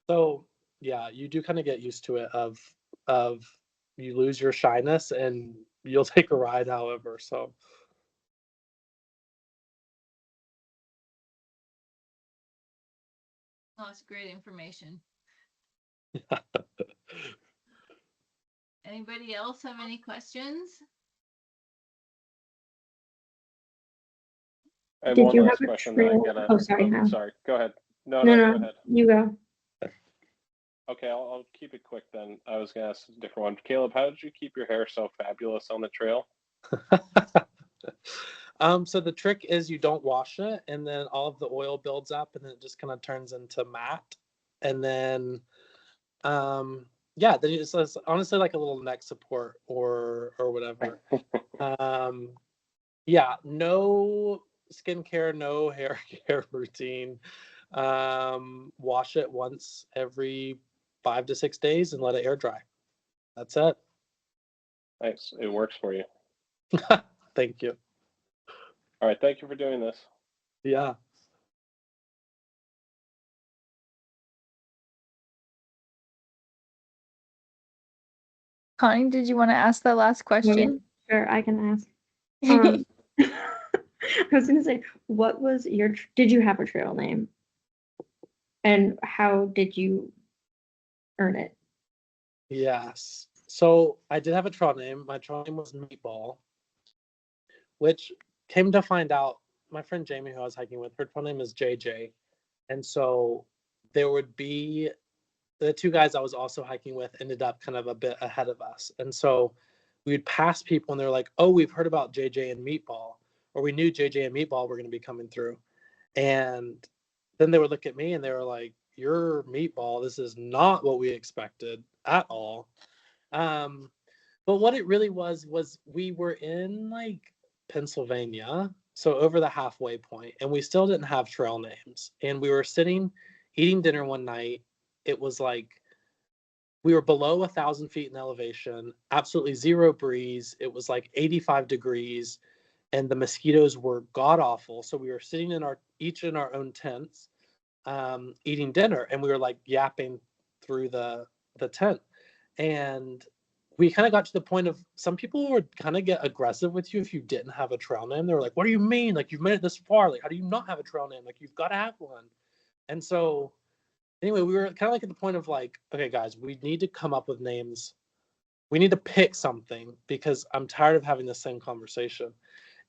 So yeah, you do kind of get used to it of you lose your shyness and you'll take a ride however. So Oh, that's great information. Anybody else have any questions? I have Did one you have last a question that I'm trail? gonna. Oh, sorry, Oh, no. sorry. Go ahead. No, No, no, go no, ahead. you go. Okay, I'll keep it quick then. I was gonna ask a different one. Caleb, how did you keep your hair so fabulous on the trail? So the trick is you don't wash it, and then all of the oil builds up, and then it just kind of turns into matte, and then yeah, then it's honestly like a little neck support or whatever. Um, yeah, no skincare, no hair care routine. Wash it once every 5 to 6 days and let it air dry. That's it. Nice. It works for you. Thank you. All right. Thank you for doing this. Yeah. Connie, did you want to ask that last question? Sure, I can ask. I was gonna say, what was your, did you have a trail name? And how did you earn it? Yes. So I did have a trail name. My trail name was Meatball, which came to find out, my friend Jamie, who I was hiking with, her trail name is JJ. And so there would be the two guys I was also hiking with ended up kind of a bit ahead of us. And so we'd pass people and they're like, oh, we've heard about JJ and Meatball, or we knew JJ and Meatball were going to be coming through. And then they would look at me and they were like, you're Meatball. This is not what we expected at all. But what it really was we were in like Pennsylvania, so over the halfway point, and we still didn't have trail names. And we were sitting eating dinner one night. It was like we were below 1,000 feet in elevation, absolutely zero breeze. It was like 85 degrees, and the mosquitoes were god awful. So we were sitting in each in our own tents, eating dinner, and we were like yapping through the tent. And we kind of got to the point of some people would kind of get aggressive with you if you didn't have a trail name. They were like, what do you mean? Like, you've made it this far. Like, how do you not have a trail name? Like, you've got to have one. And so anyway, we were kind of like at the point of like, okay, guys, we need to come up with names. We need to pick something because I'm tired of having the same conversation.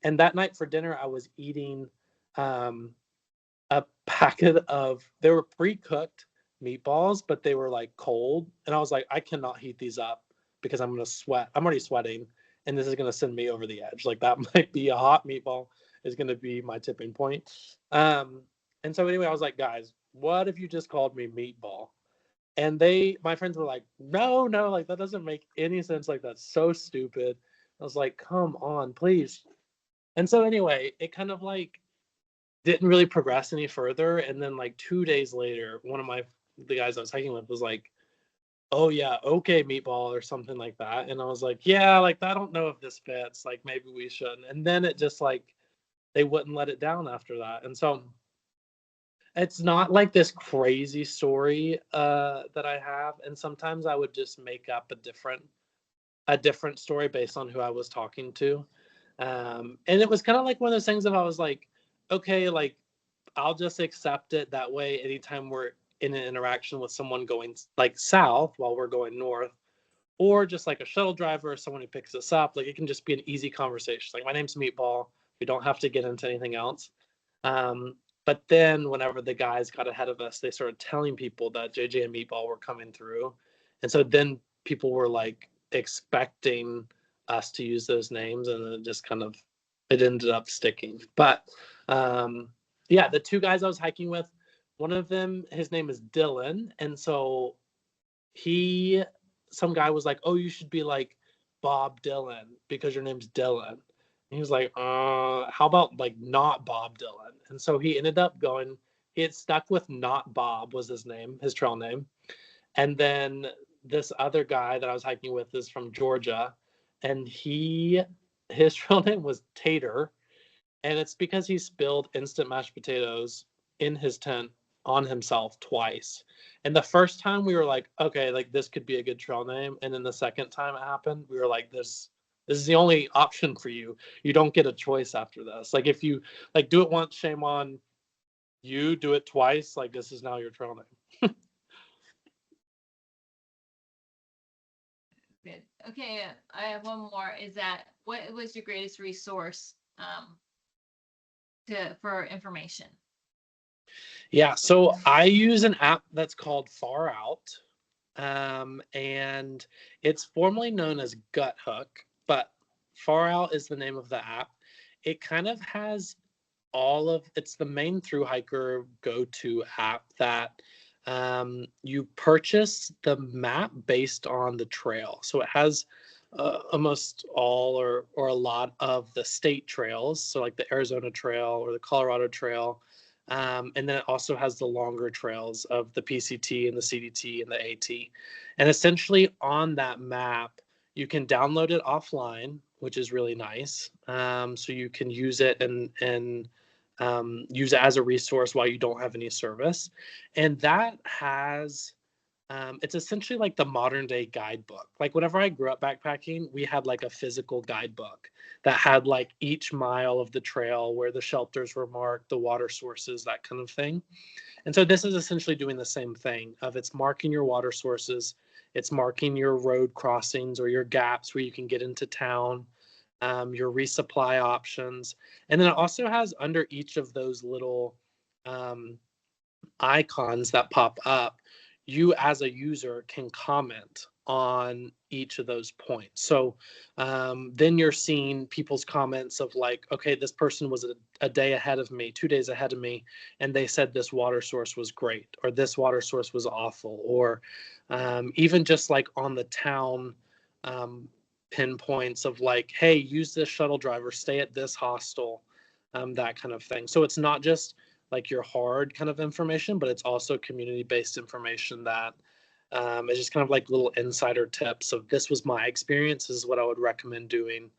And that night for dinner, I was eating a packet of, they were pre-cooked meatballs, but they were like cold. And I was like, I cannot heat these up because I'm going to sweat. I'm already sweating and this is going to send me over the edge. Like that might be a hot meatball is going to be my tipping point. And so anyway, I was like, guys, what if you just called me Meatball? And my friends were like, no, like that doesn't make any sense. Like that's so stupid. I was like, come on, please. And so anyway, it kind of like didn't really progress any further. And then like 2 days later, one of the guys I was hiking with was like, oh yeah, okay, Meatball or something like that. And I was like, yeah, like I don't know if this fits. Like maybe we shouldn't. And then it just like they wouldn't let it down after that. And so it's not like this crazy story that I have. And sometimes I would just make up a different story based on who I was talking to. And it was kind of like one of those things that I was like, okay, like I'll just accept it that way anytime we're in an interaction with someone going like south while we're going north, or just like a shuttle driver or someone who picks us up. Like it can just be an easy conversation. Like my name's Meatball. We don't have to get into anything else. But then whenever the guys got ahead of us, they started telling people that JJ and Meatball were coming through. And so then people were like expecting us to use those names, and it just kind of it ended up sticking. But yeah, the two guys I was hiking with, one of them, his name is Dylan. And so some guy was like, oh, you should be like Bob Dylan because your name's Dylan. And he was like, how about like not Bob Dylan? And so he ended up going, he had stuck with not Bob was his name, his trail name. And then this other guy that I was hiking with is from Georgia, and his trail name was Tater, and it's because he spilled instant mashed potatoes in his tent on himself twice. And the first time we were like, okay, like this could be a good trail name. And then the second time it happened, we were like, this is the only option for you. You don't get a choice after this. Like if you like do it once, shame on you. Do it twice, like this is now your trail name. Good. Okay, I have one more. Is that what was your greatest resource for information? Yeah, so I use an app that's called Far Out, and it's formerly known as Gut Hook, but Far Out is the name of the app. It kind of has it's the main Thru-Hiker go-to app that you purchase the map based on the trail. So it has almost all or a lot of the state trails, so like the Arizona Trail or the Colorado Trail. And then it also has the longer trails of the PCT and the CDT and the AT. And essentially on that map, you can download it offline, which is really nice. So you can use it and use it as a resource while you don't have any service. And that has It's essentially like the modern day guidebook. Like whenever I grew up backpacking, we had like a physical guidebook that had like each mile of the trail, where the shelters were marked, the water sources, that kind of thing. And so this is essentially doing the same thing of it's marking your water sources, it's marking your road crossings or your gaps where you can get into town, your resupply options. And then it also has under each of those little um, icons that pop up, you as a user can comment on each of those points. So then you're seeing people's comments of like, okay, this person was a day ahead of me, 2 days ahead of me, and they said this water source was great, or this water source was awful, or even just like on the town um, pinpoints of like, hey, use this shuttle driver, stay at this hostel, that kind of thing. So it's not just like your hard kind of information, but it's also community-based information that is just kind of like little insider tips of this was my experience, this is what I would recommend doing.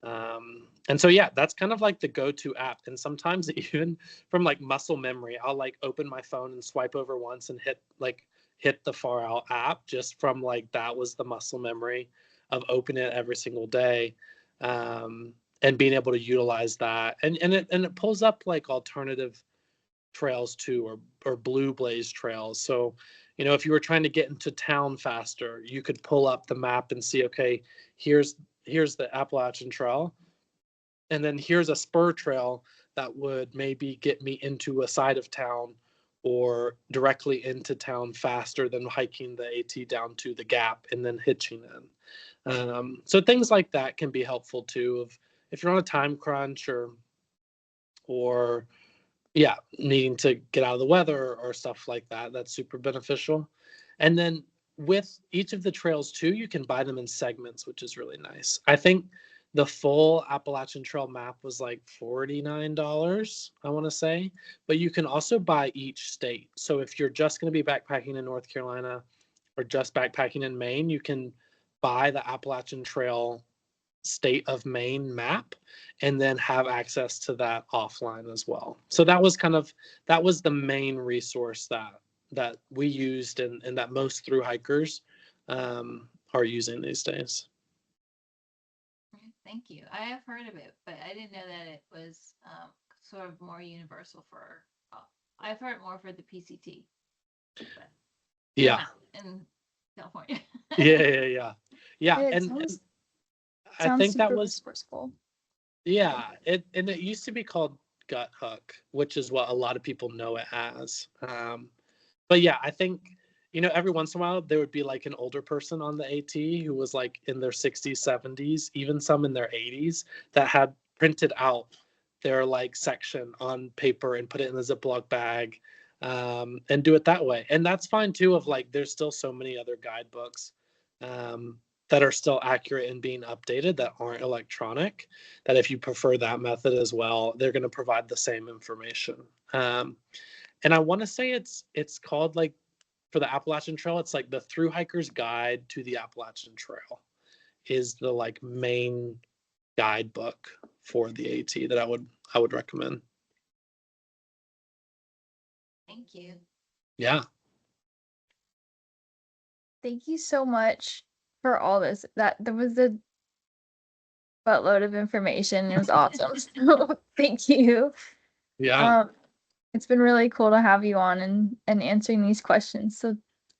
And so yeah, that's kind of like the go-to app. And sometimes even from like muscle memory, I'll like open my phone and swipe over once and hit the Far Out app, just from like that was the muscle memory of opening it every single day. And being able to utilize that, and it pulls up like alternative trails too, or blue blaze trails. So if you were trying to get into town faster, you could pull up the map and see, okay, here's the Appalachian Trail, and then here's a spur trail that would maybe get me into a side of town or directly into town faster than hiking the AT down to the gap and then hitching in. So things like that can be helpful too, of if you're on a time crunch, or yeah, needing to get out of the weather or stuff like that. That's super beneficial. And then with each of the trails too, you can buy them in segments, which is really nice. I think the full Appalachian Trail map was like $49, I want to say, but you can also buy each state. So if you're just going to be backpacking in North Carolina or just backpacking in Maine, you can buy the Appalachian Trail state of Maine map and then have access to that offline as well. So that was the main resource that we used, and that most through hikers are using these days. Thank you. I have heard of it, but I didn't know that it was sort of more universal for. I've heard more for the PCT. But Yeah. in California. Yeah. It And I sounds think that super was, resourceful. yeah, it used to be called Gut Hook, which is what a lot of people know it as. But yeah, I think, every once in a while there would be like an older person on the AT who was like in their 60s, 70s, even some in their 80s, that had printed out their like section on paper and put it in a Ziploc bag, and do it that way. And that's fine too, of like, there's still so many other guidebooks that are still accurate and being updated that aren't electronic, that if you prefer that method as well, they're going to provide the same information. And I want to say it's called, like, for the Appalachian Trail, it's like the Thru-Hiker's Guide to the Appalachian Trail is the like main guidebook for the AT that I would recommend. Thank you. Yeah. Thank you so much for all this. That was a buttload of information. It was awesome. So thank you. Yeah. It's been really cool to have you on and answering these questions. So,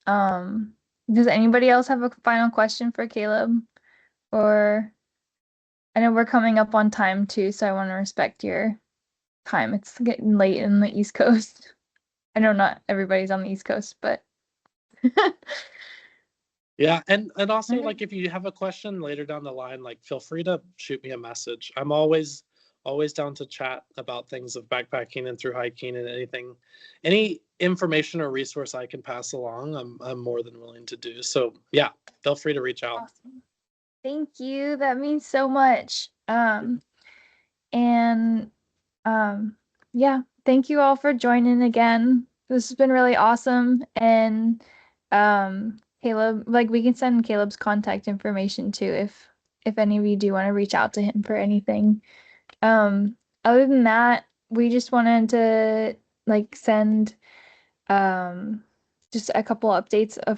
does anybody else have a final question for Caleb? Or I know we're coming up on time too, so I want to respect your time. It's getting late in the East Coast. I know not everybody's on the East Coast, but Yeah. And also, Okay. like, if you have a question later down the line, like, feel free to shoot me a message. I'm always down to chat about things of backpacking and through hiking, and any information or resource I can pass along, I'm more than willing to do. So yeah, feel free to reach out. Awesome. Thank you. That means so much. And yeah, thank you all for joining again. This has been really awesome. And Caleb, like, we can send Caleb's contact information too if any of you do want to reach out to him for anything. Other than that, we just wanted to like send just a couple updates a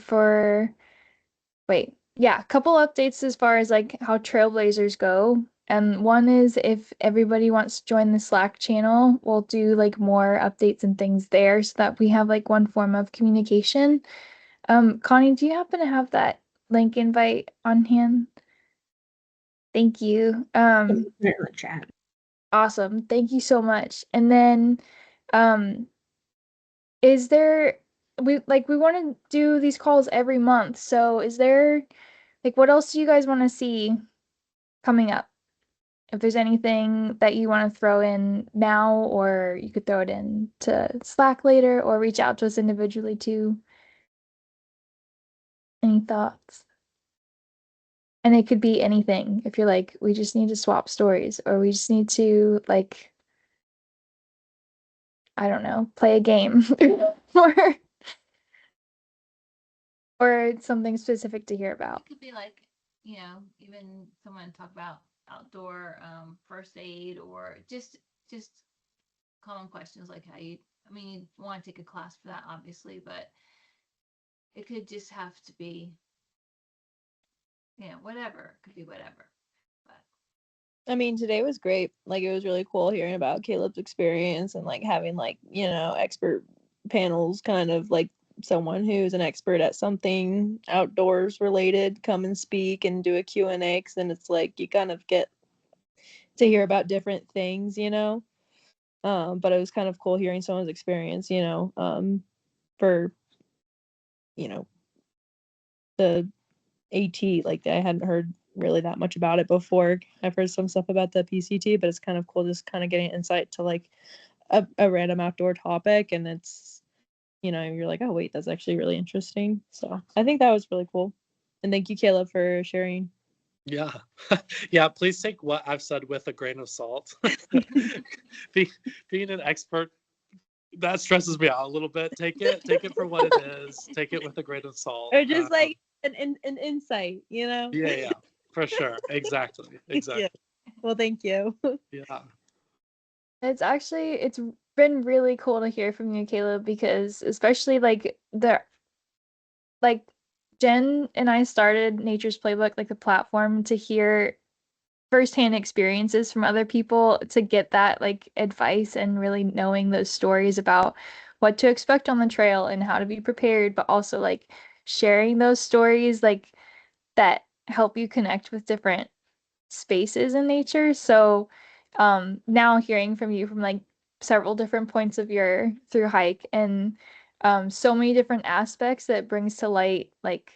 couple updates as far as like how Trailblazers go. And one is if everybody wants to join the Slack channel, we'll do like more updates and things there so that we have like one form of communication. Connie, do you happen to have that link invite on hand? Thank you. Put it in the chat. Awesome. Thank you so much. And then, um, is there we want to do these calls every month. So is there like what else do you guys want to see coming up? If there's anything that you want to throw in now, or you could throw it in to Slack later, or reach out to us individually too. Any thoughts? And it could be anything. If you're like, we just need to swap stories, or we just need to like, I don't know, play a game, or or something specific to hear about. It could be like, even someone talk about outdoor first aid, or just common questions like how you, I mean, you want to take a class for that, obviously, but it could just have to be, whatever. It could be whatever. But I mean, today was great. Like, it was really cool hearing about Caleb's experience and like having like, expert panels, kind of like someone who's an expert at something outdoors related come and speak and do a Q&A, because then it's like you kind of get to hear about different things. But it was kind of cool hearing someone's experience, for, the AT. Like, I hadn't heard really that much about it before. I've heard some stuff about the PCT, but it's kind of cool just kind of getting insight to like a random outdoor topic, and it's, you're like, oh wait, that's actually really interesting. So I think that was really cool. And thank you, Caleb, for sharing. Yeah. Yeah, please take what I've said with a grain of salt. Being an expert, that stresses me out a little bit. Take it for what it is. Take it with a grain of salt. Or just like an insight, Yeah, for sure. Exactly. Yeah. Well, thank you. Yeah. It's been really cool to hear from you, Caleb, because especially like Jen and I started Nature's Playbook, like the platform, to hear firsthand experiences from other people to get that like advice and really knowing those stories about what to expect on the trail and how to be prepared, but also like sharing those stories like that help you connect with different spaces in nature. So now hearing from you from like several different points of your through hike and so many different aspects that brings to light like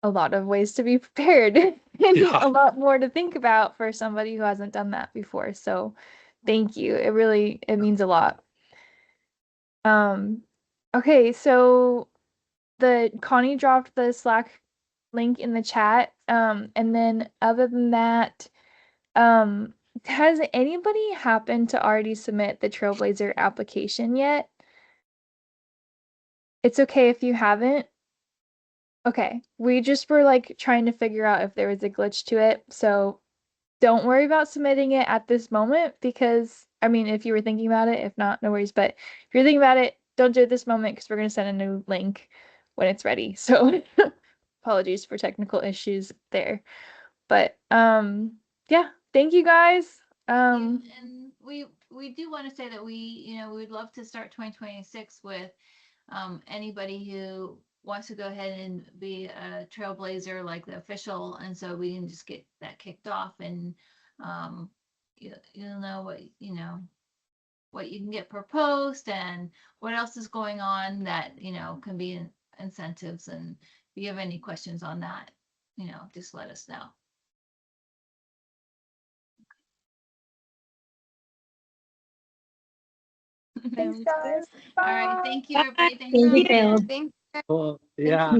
a lot of ways to be prepared and Yeah. a lot more to think about for somebody who hasn't done that before. So thank you. It means a lot. Okay, so the Connie dropped the Slack link in the chat. And then other than that, um, has anybody happened to already submit the Trailblazer application yet? It's okay if you haven't. Okay, we just were like trying to figure out if there was a glitch to it. So don't worry about submitting it at this moment because, I mean, if you were thinking about it, if not, no worries. But if you're thinking about it, don't do it this moment because we're going to send a new link when it's ready. So apologies for technical issues there. But yeah, thank you guys. And we do want to say that we would love to start 2026 with anybody who wants to go ahead and be a trailblazer, like the official, and so we can just get that kicked off, and you'll know what you can get per post and what else is going on that can be incentives. And if you have any questions on that, just let us know. Thanks, guys. All right, thank you, Bye. everybody. Thanks Thank for you, listening. Caleb. Thank Well, yeah.